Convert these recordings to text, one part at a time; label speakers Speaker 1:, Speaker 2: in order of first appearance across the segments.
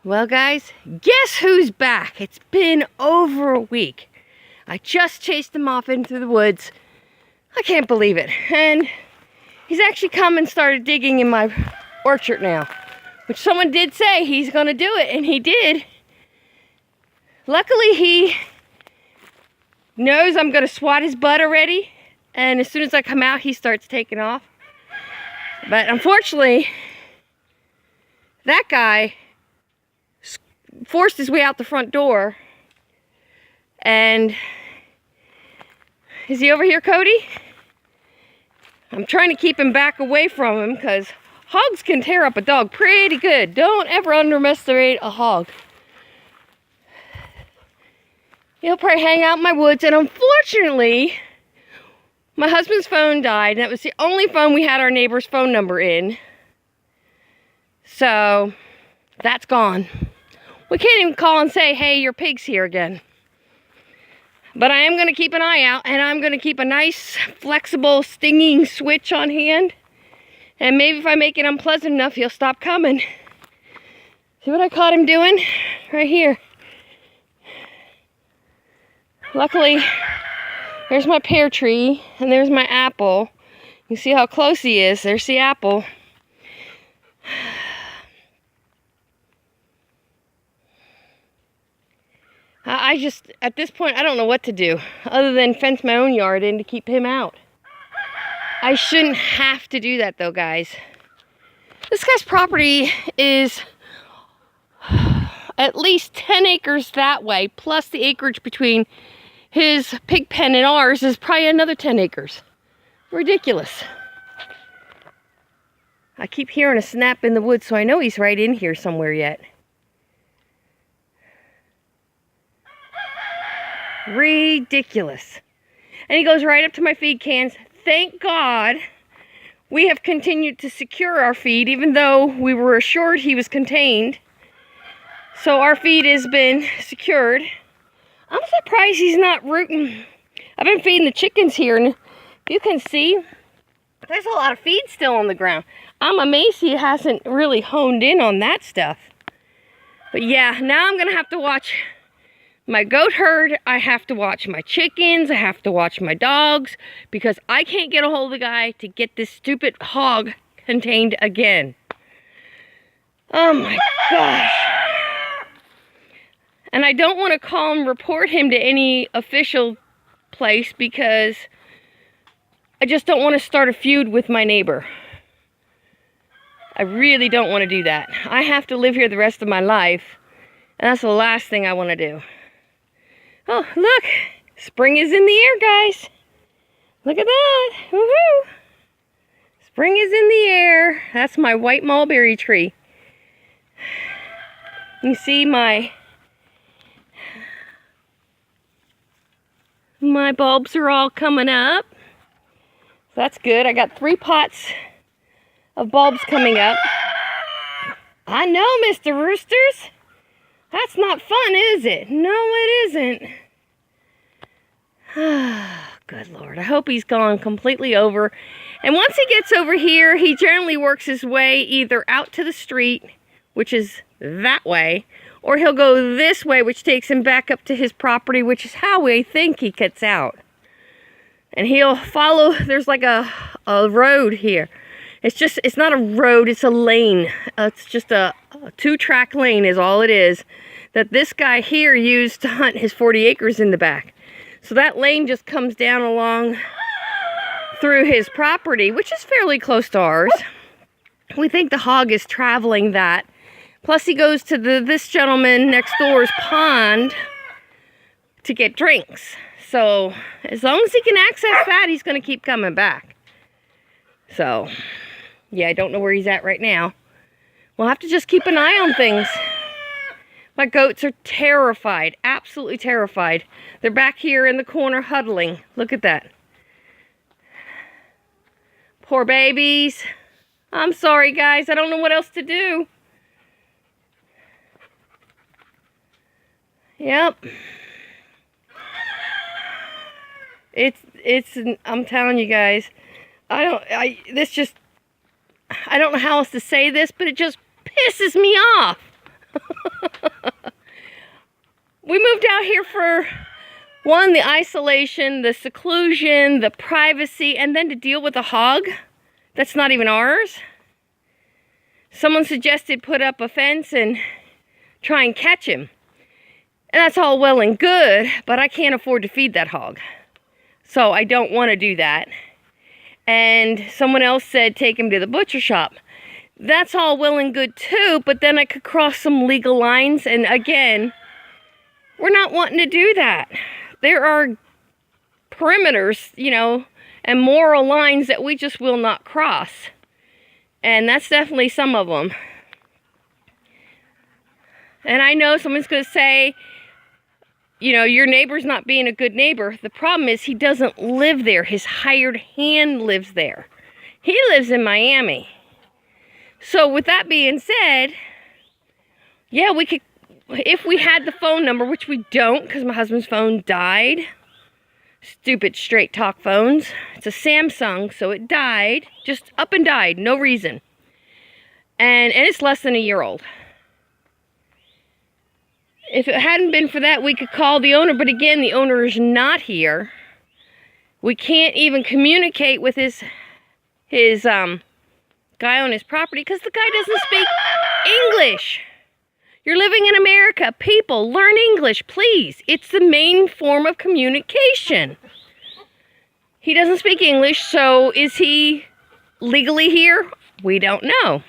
Speaker 1: Well, guys, guess who's back? It's been over a week. I just chased him off into the woods. I can't believe it. And he's actually come and started digging in my orchard now, which someone did say he's going to do it, and he did. Luckily, he knows I'm going to swat his butt already, and as soon as I come out, he starts taking off. But unfortunately, that guy forced his way out the front door. And is he over here, Cody? I'm trying to keep him back away from him because hogs can tear up a dog pretty good. Don't ever underestimate a hog. He'll probably hang out in my woods, and unfortunately, my husband's phone died, and that was the only phone we had our neighbor's phone number in. So, that's gone. We can't even call and say, hey, your pig's here again. But I am going to keep an eye out, and I'm going to keep a nice, flexible, stinging switch on hand. And maybe if I make it unpleasant enough, he'll stop coming. See what I caught him doing? Right here. Luckily, there's my pear tree, and there's my apple. You see how close he is. There's the apple. I just, at this point, I don't know what to do other than fence my own yard in to keep him out. I shouldn't have to do that, though, guys. This guy's property is at least 10 acres that way, plus the acreage between his pig pen and ours is probably another 10 acres. Ridiculous. I keep hearing a snap in the woods, so I know he's right in here somewhere yet. Ridiculous. And he goes right up to my feed cans. Thank God we have continued to secure our feed, even though we were assured he was contained. So our feed has been secured. I'm surprised he's not rooting. I've been feeding the chickens here, and you can see there's a lot of feed still on the ground. I'm amazed he hasn't really honed in on that stuff. But yeah, now I'm going to have to watch my goat herd. I have to watch my chickens. I have to watch my dogs, because I can't get a hold of the guy to get this stupid hog contained again. Oh my gosh. And I don't want to call and report him to any official place, because I just don't want to start a feud with my neighbor. I really don't want to do that. I have to live here the rest of my life, and that's the last thing I want to do. Oh, look. Spring is in the air, guys. Look at that. Woohoo. Spring is in the air. That's my white mulberry tree. You see my bulbs are all coming up. So that's good. I got 3 pots of bulbs coming up. I know, Mr. Roosters. That's not fun, is it? No, it isn't. Good Lord. I hope he's gone completely over. And once he gets over here, he generally works his way either out to the street, which is that way, or he'll go this way, which takes him back up to his property, which is how we think he gets out. And he'll follow, there's like a road here. It's not a road, it's a lane. It's just a 2-track lane is all it is, that this guy here used to hunt his 40 acres in the back. So that lane just comes down along through his property, which is fairly close to ours. We think the hog is traveling that. Plus he goes to this gentleman next door's pond to get drinks. So as long as he can access that, he's going to keep coming back. So yeah, I don't know where he's at right now. We'll have to just keep an eye on things. My goats are terrified, absolutely terrified. They're back here in the corner huddling. Look at that. Poor babies. I'm sorry, guys. I don't know what else to do. Yep. I'm telling you guys, I don't know how else to say this, but it just pisses me off. We moved out here for, one, the isolation, the seclusion, the privacy, and then to deal with a hog that's not even ours. Someone suggested put up a fence and try and catch him. And that's all well and good, but I can't afford to feed that hog. So I don't want to do that. And someone else said take him to the butcher shop. That's all well and good too, but then I could cross some legal lines, and again, we're not wanting to do that. There are perimeters, you know, and moral lines that we just will not cross. And that's definitely some of them. And I know someone's going to say, you know, your neighbor's not being a good neighbor. The problem is he doesn't live there. His hired hand lives there. He lives in Miami. So with that being said, yeah, we could, if we had the phone number, which we don't because my husband's phone died. Stupid straight talk phones. It's a Samsung, so it died. Just up and died, no reason. And it's less than a year old. If it hadn't been for that, we could call the owner, but again, the owner is not here. We can't even communicate with his guy on his property because the guy doesn't speak English. You're living in America. People, learn English, please. It's the main form of communication. He doesn't speak English, so is he legally here? We don't know.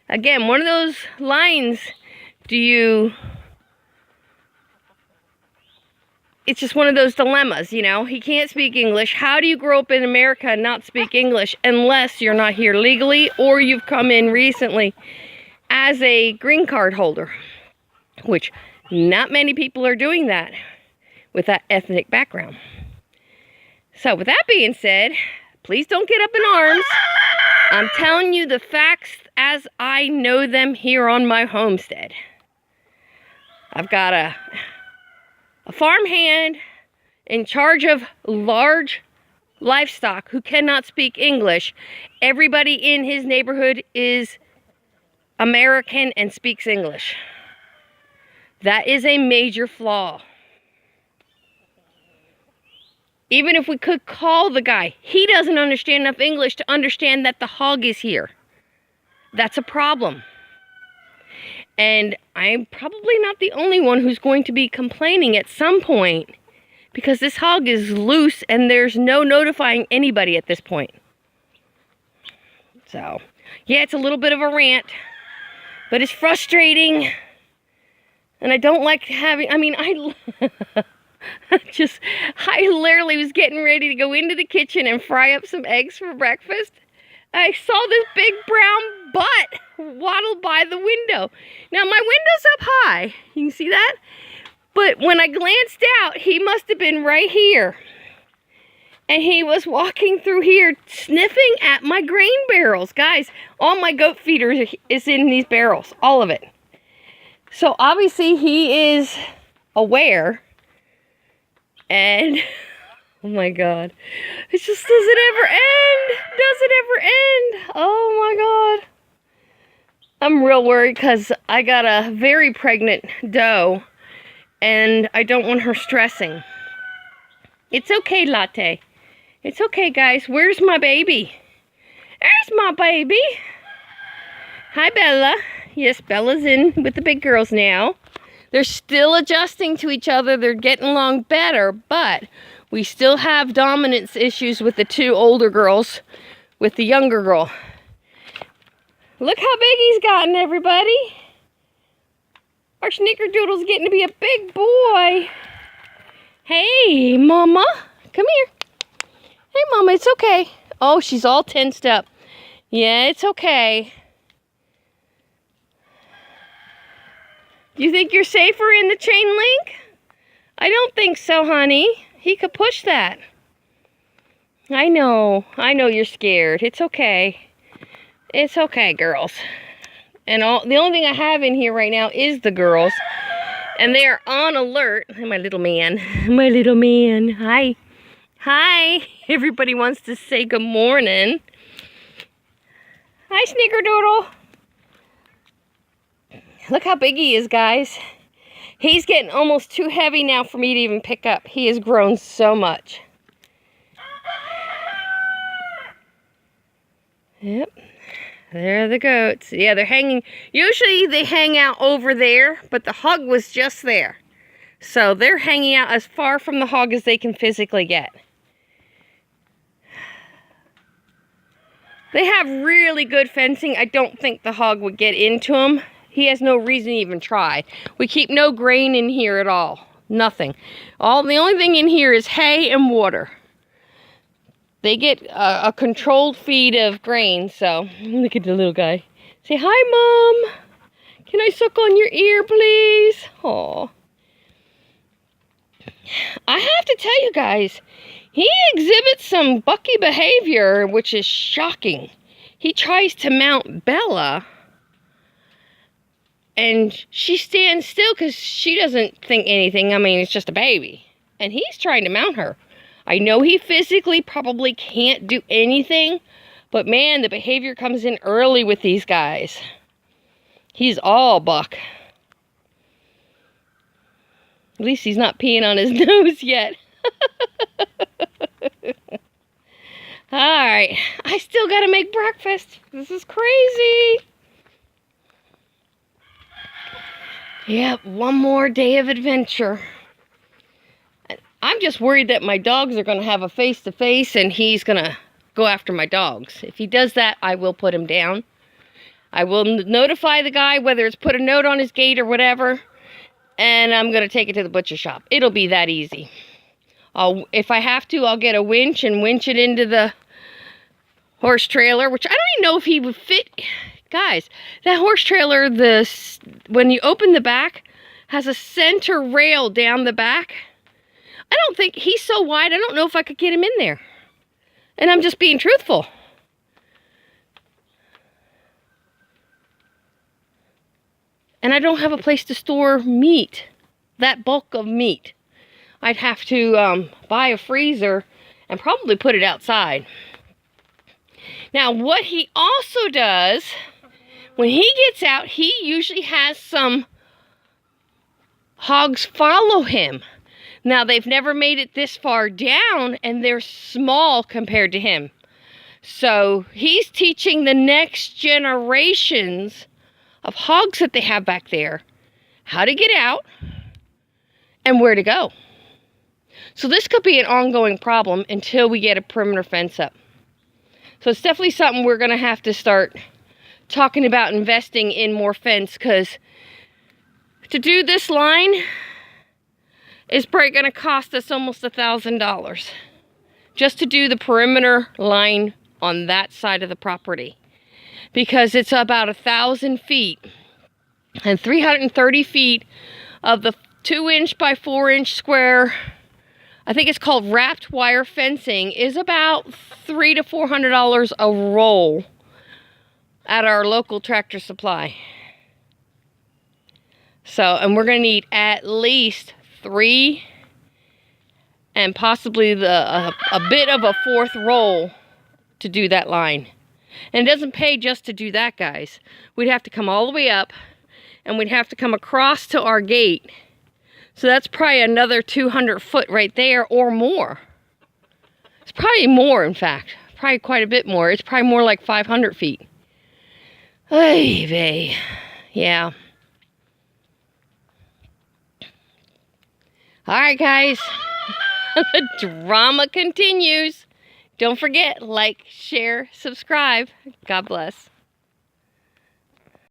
Speaker 1: Again, one of those lines, it's just one of those dilemmas, you know. He can't speak English. How do you grow up in America and not speak English unless you're not here legally or you've come in recently as a green card holder, which not many people are doing that with that ethnic background. So with that being said, please don't get up in arms. I'm telling you the facts as I know them here on my homestead. I've got a farmhand in charge of large livestock who cannot speak English. Everybody in his neighborhood is American and speaks English. That is a major flaw. Even if we could call the guy, he doesn't understand enough English to understand that the hog is here. That's a problem. And I'm probably not the only one who's going to be complaining at some point because this hog is loose and there's no notifying anybody at this point. So, yeah, it's a little bit of a rant, but it's frustrating. And I don't like having, I literally was getting ready to go into the kitchen and fry up some eggs for breakfast. I saw this big brown butt waddle by the window. Now, my window's up high. You can see that? But when I glanced out, he must have been right here. And he was walking through here, sniffing at my grain barrels. Guys, all my goat feeder is in these barrels. All of it. So, obviously, he is aware. And oh my God. It's just, does it ever end? Does it ever end? Oh my God. I'm real worried because I got a very pregnant doe and I don't want her stressing. It's okay, Latte. It's okay, guys. Where's my baby? There's my baby. Hi, Bella. Yes, Bella's in with the big girls now. They're still adjusting to each other. They're getting along better, but we still have dominance issues with the two older girls, with the younger girl. Look how big he's gotten, everybody. Our snickerdoodle's getting to be a big boy. Hey, Mama. Come here. Hey, Mama, it's okay. Oh, she's all tensed up. Yeah, it's okay. Do you think you're safer in the chain link? I don't think so, honey. He could push that. I know you're scared. It's okay. It's okay, girls. And the only thing I have in here right now is the girls. And they are on alert. My little man. My little man. Hi. Hi. Everybody wants to say good morning. Hi, Snickerdoodle. Look how big he is, guys. He's getting almost too heavy now for me to even pick up. He has grown so much. Yep. There are the goats. Yeah, they're hanging. Usually they hang out over there, but the hog was just there. So they're hanging out as far from the hog as they can physically get. They have really good fencing. I don't think the hog would get into them. He has no reason to even try. We keep no grain in here at all. Nothing. The only thing in here is hay and water. They get a controlled feed of grain, so look at the little guy. Say, hi, Mom. Can I suck on your ear, please? Aw. I have to tell you guys, he exhibits some Bucky behavior, which is shocking. He tries to mount Bella, and she stands still because she doesn't think anything. I mean, it's just a baby. And he's trying to mount her. I know he physically probably can't do anything, but man, the behavior comes in early with these guys. He's all buck. At least he's not peeing on his nose yet. Alright, I still gotta make breakfast. This is crazy. Yep, one more day of adventure. I'm just worried that my dogs are going to have a face-to-face and he's going to go after my dogs. If he does that, I will put him down. I will notify the guy, whether it's put a note on his gate or whatever, and I'm going to take it to the butcher shop. It'll be that easy. If I have to, I'll get a winch and winch it into the horse trailer, which I don't even know if he would fit. Guys, that horse trailer, when you open the back, has a center rail down the back. I don't think, he's so wide, I don't know if I could get him in there. And I'm just being truthful. And I don't have a place to store meat, that bulk of meat. I'd have to buy a freezer and probably put it outside. Now, what he also does, when he gets out, he usually has some hogs follow him. Now, they've never made it this far down, and they're small compared to him. So, he's teaching the next generations of hogs that they have back there how to get out and where to go. So, this could be an ongoing problem until we get a perimeter fence up. So, it's definitely something we're going to have to start talking about investing in more fence, because to do this line is probably going to cost us almost $1,000 just to do the perimeter line on that side of the property, because it's about 1,000 feet and 330 feet of the 2-inch by 4-inch square. I think it's called wrapped wire fencing, is about $300 to $400 a roll at our local Tractor Supply. So, and we're going to need at least 3 and possibly a bit of a 4th roll to do that line. And it doesn't pay just to do that, guys. We'd have to come all the way up, and we'd have to come across to our gate. So that's probably another 200 foot right there or more. It's probably more, in fact. Probably quite a bit more. It's probably more like 500 feet. Ay vey. Yeah. Alright, guys. The drama continues. Don't forget, like, share, subscribe. God bless.